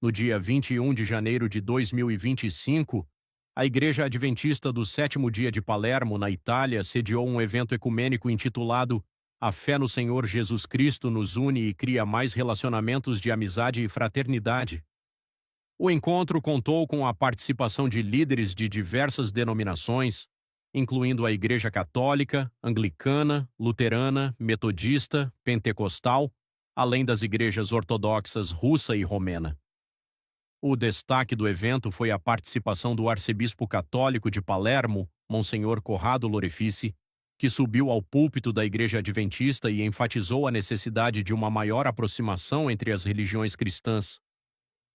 No dia 21 de janeiro de 2025, a Igreja Adventista do Sétimo Dia de Palermo, na Itália, sediou um evento ecumênico intitulado A Fé no Senhor Jesus Cristo nos une e cria mais relacionamentos de amizade e fraternidade. O encontro contou com a participação de líderes de diversas denominações, incluindo a Igreja Católica, Anglicana, Luterana, Metodista, Pentecostal, além das igrejas ortodoxas russa e romena. O destaque do evento foi a participação do arcebispo católico de Palermo, Monsenhor Corrado Lorefice, que subiu ao púlpito da Igreja Adventista e enfatizou a necessidade de uma maior aproximação entre as religiões cristãs.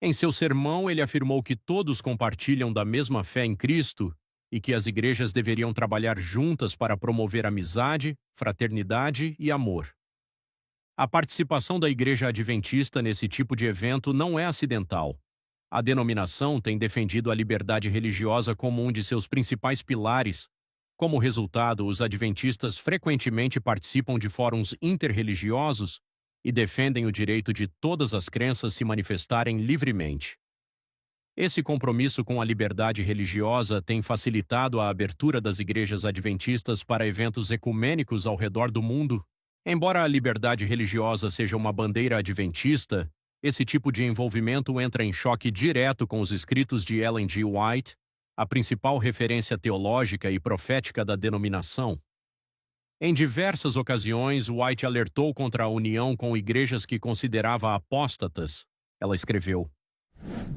Em seu sermão, ele afirmou que todos compartilham da mesma fé em Cristo e que as igrejas deveriam trabalhar juntas para promover amizade, fraternidade e amor. A participação da Igreja Adventista nesse tipo de evento não é acidental. A denominação tem defendido a liberdade religiosa como um de seus principais pilares. Como resultado, os adventistas frequentemente participam de fóruns interreligiosos e defendem o direito de todas as crenças se manifestarem livremente. Esse compromisso com a liberdade religiosa tem facilitado a abertura das igrejas adventistas para eventos ecumênicos ao redor do mundo. Embora a liberdade religiosa seja uma bandeira adventista, esse tipo de envolvimento entra em choque direto com os escritos de Ellen G. White, a principal referência teológica e profética da denominação. Em diversas ocasiões, White alertou contra a união com igrejas que considerava apóstatas. Ela escreveu: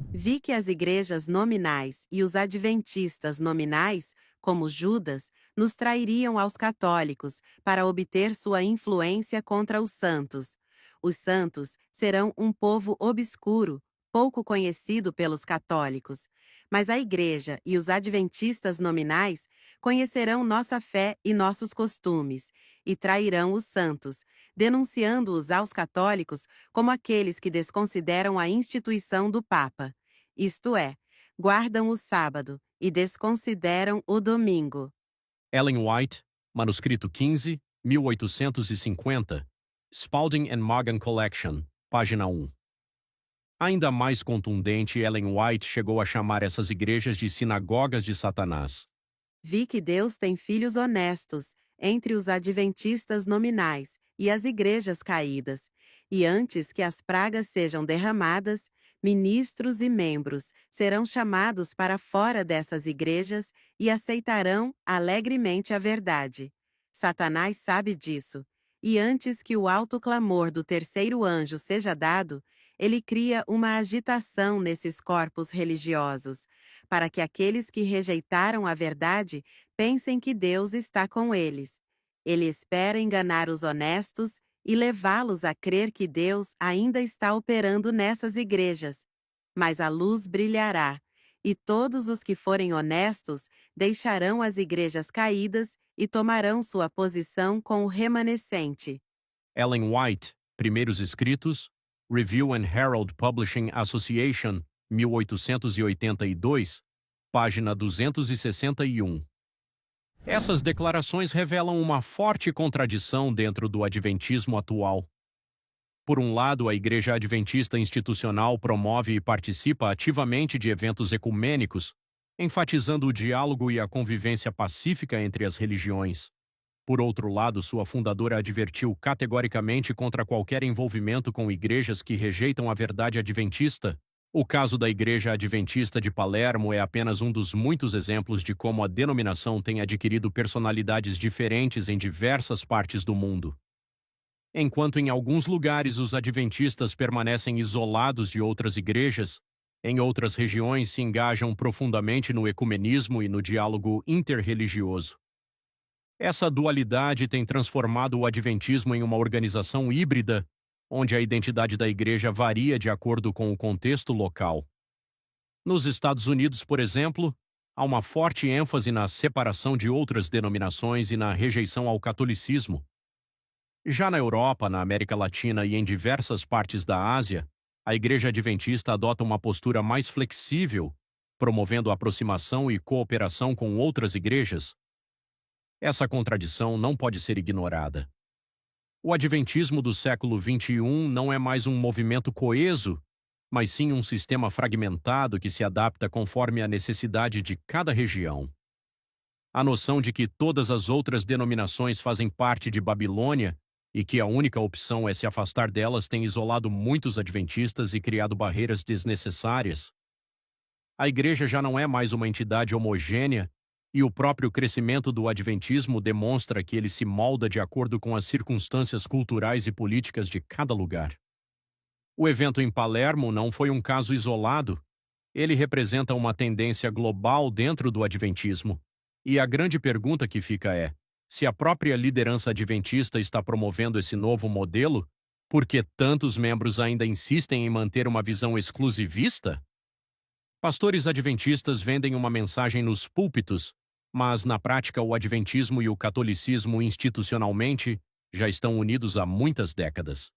Vi que as igrejas nominais e os adventistas nominais, como Judas, nos trairiam aos católicos para obter sua influência contra os santos. Os santos serão um povo obscuro, pouco conhecido pelos católicos. Mas a igreja e os adventistas nominais conhecerão nossa fé e nossos costumes, e trairão os santos, denunciando-os aos católicos como aqueles que desconsideram a instituição do Papa. Isto é, guardam o sábado e desconsideram o domingo. Ellen White, manuscrito 15, 1850, Spalding and Magan Collection, página 1. Ainda mais contundente, Ellen White chegou a chamar essas igrejas de sinagogas de Satanás. Vi que Deus tem filhos honestos entre os adventistas nominais e as igrejas caídas, e antes que as pragas sejam derramadas, ministros e membros serão chamados para fora dessas igrejas e aceitarão alegremente a verdade. Satanás sabe disso, e antes que o alto clamor do terceiro anjo seja dado, ele cria uma agitação nesses corpos religiosos, para que aqueles que rejeitaram a verdade pensem que Deus está com eles. Ele espera enganar os honestos e levá-los a crer que Deus ainda está operando nessas igrejas. Mas a luz brilhará, e todos os que forem honestos deixarão as igrejas caídas e tomarão sua posição com o remanescente. Ellen White, Primeiros Escritos, Review and Herald Publishing Association, 1882, página 261. Essas declarações revelam uma forte contradição dentro do adventismo atual. Por um lado, a Igreja Adventista Institucional promove e participa ativamente de eventos ecumênicos, enfatizando o diálogo e a convivência pacífica entre as religiões. Por outro lado, sua fundadora advertiu categoricamente contra qualquer envolvimento com igrejas que rejeitam a verdade adventista. O caso da Igreja Adventista de Palermo é apenas um dos muitos exemplos de como a denominação tem adquirido personalidades diferentes em diversas partes do mundo. Enquanto em alguns lugares os adventistas permanecem isolados de outras igrejas, em outras regiões se engajam profundamente no ecumenismo e no diálogo interreligioso. Essa dualidade tem transformado o adventismo em uma organização híbrida, onde a identidade da igreja varia de acordo com o contexto local. Nos Estados Unidos, por exemplo, há uma forte ênfase na separação de outras denominações e na rejeição ao catolicismo. Já na Europa, na América Latina e em diversas partes da Ásia, a Igreja Adventista adota uma postura mais flexível, promovendo aproximação e cooperação com outras igrejas. Essa contradição não pode ser ignorada. O adventismo do século XXI não é mais um movimento coeso, mas sim um sistema fragmentado que se adapta conforme a necessidade de cada região. A noção de que todas as outras denominações fazem parte de Babilônia e que a única opção é se afastar delas tem isolado muitos adventistas e criado barreiras desnecessárias. A igreja já não é mais uma entidade homogênea e o próprio crescimento do adventismo demonstra que ele se molda de acordo com as circunstâncias culturais e políticas de cada lugar. O evento em Palermo não foi um caso isolado. Ele representa uma tendência global dentro do adventismo. E a grande pergunta que fica é: se a própria liderança adventista está promovendo esse novo modelo, por que tantos membros ainda insistem em manter uma visão exclusivista? Pastores adventistas vendem uma mensagem nos púlpitos, mas na prática o adventismo e o catolicismo institucionalmente já estão unidos há muitas décadas.